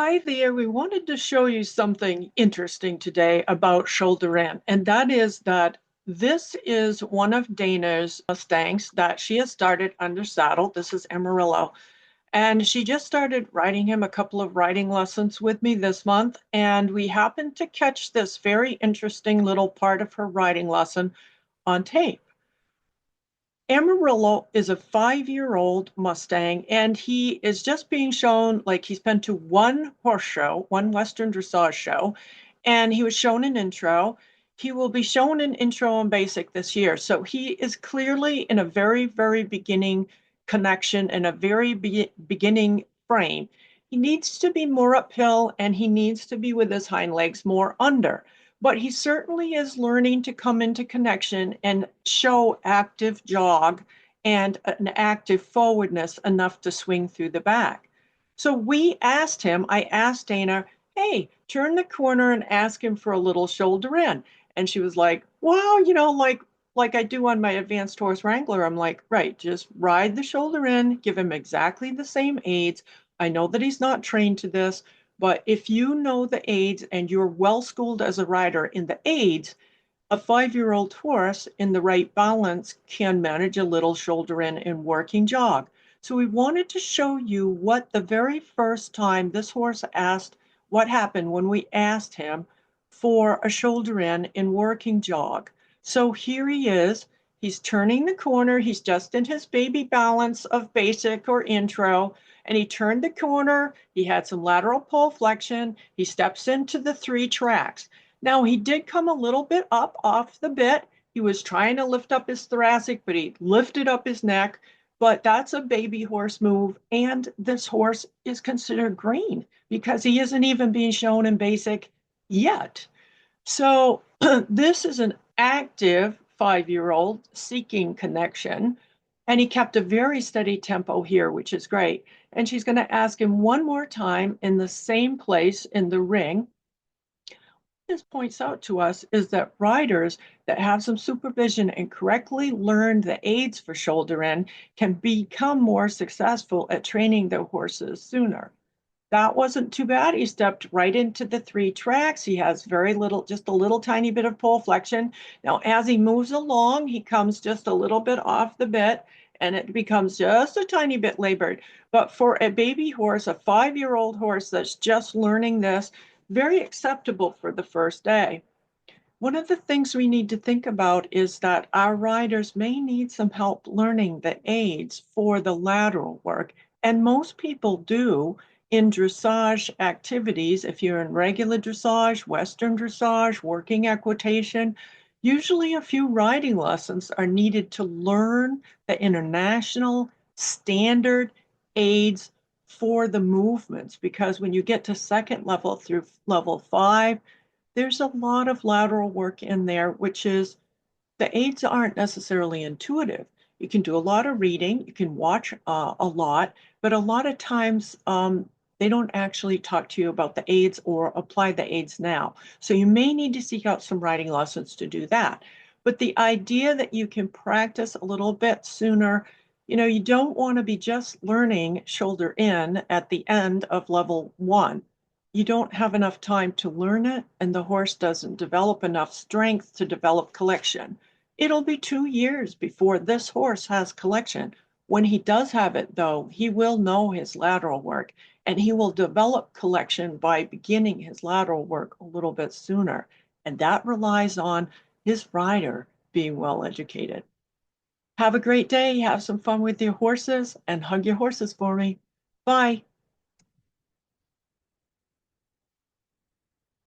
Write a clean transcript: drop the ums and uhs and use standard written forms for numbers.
Hi there. We wanted to show you something interesting today about shoulder in, and that is that this is one of Dana's Mustangs that she has started under saddle. This is Amarillo, and she just started riding him a couple of riding lessons with me this month, and we happened to catch this very interesting little part of her riding lesson on tape. Amarillo is a 5-year-old Mustang, and he is just being shown like he's been to one horse show, one Western dressage show, and he was shown an intro. He will be shown an intro and basic this year. So he is clearly in a very, very beginning connection and a very beginning frame. He needs to be more uphill and he needs to be with his hind legs more under, but he certainly is learning to come into connection and show active jog and an active forwardness enough to swing through the back. So I asked Dana, hey, turn the corner and ask him for a little shoulder in. And she was like, wow, like I do on my advanced horse wrangler. I'm like, right, just ride the shoulder in, give him exactly the same aids. I know that he's not trained to this, but if you know the aids and you're well schooled as a rider in the aids, a 5-year-old horse in the right balance can manage a little shoulder in and working jog. So we wanted to show you what the very first time this horse asked, what happened when we asked him for a shoulder in working jog. So here he is. He's turning the corner. He's just in his baby balance of basic or intro, and he turned the corner. He had some lateral pole flexion. He steps into the 3 tracks. Now, he did come a little bit up off the bit. He was trying to lift up his thoracic, but he lifted up his neck. But that's a baby horse move. And this horse is considered green because he isn't even being shown in basic yet. So this is an active 5-year-old seeking connection. And he kept a very steady tempo here, which is great. And she's going to ask him one more time in the same place in the ring. This points out to us is that riders that have some supervision and correctly learn the aids for shoulder in can become more successful at training their horses sooner. That wasn't too bad. He stepped right into the 3 tracks. He has very little, just a little tiny bit of pole flexion. Now, as he moves along, he comes just a little bit off the bit and it becomes just a tiny bit labored. But for a baby horse, a 5-year-old horse that's just learning this, very acceptable for the first day. One of the things we need to think about is that our riders may need some help learning the aids for the lateral work, and most people do in dressage activities. If you're in regular dressage, Western dressage, working equitation, usually a few riding lessons are needed to learn the international standard aids for the movements, because when you get to second level through level 5, there's a lot of lateral work in there, which is the aids aren't necessarily intuitive. You can do a lot of reading, you can watch a lot, but a lot of times they don't actually talk to you about the aids or apply the aids now. So you may need to seek out some writing lessons to do that. But the idea that you can practice a little bit sooner, you don't want to be just learning shoulder in at the end of level 1. You don't have enough time to learn it, and the horse doesn't develop enough strength to develop collection. It'll be 2 years before this horse has collection. When he does have it, though, he will know his lateral work and he will develop collection by beginning his lateral work a little bit sooner. And that relies on his rider being well educated. Have a great day. Have some fun with your horses and hug your horses for me. Bye.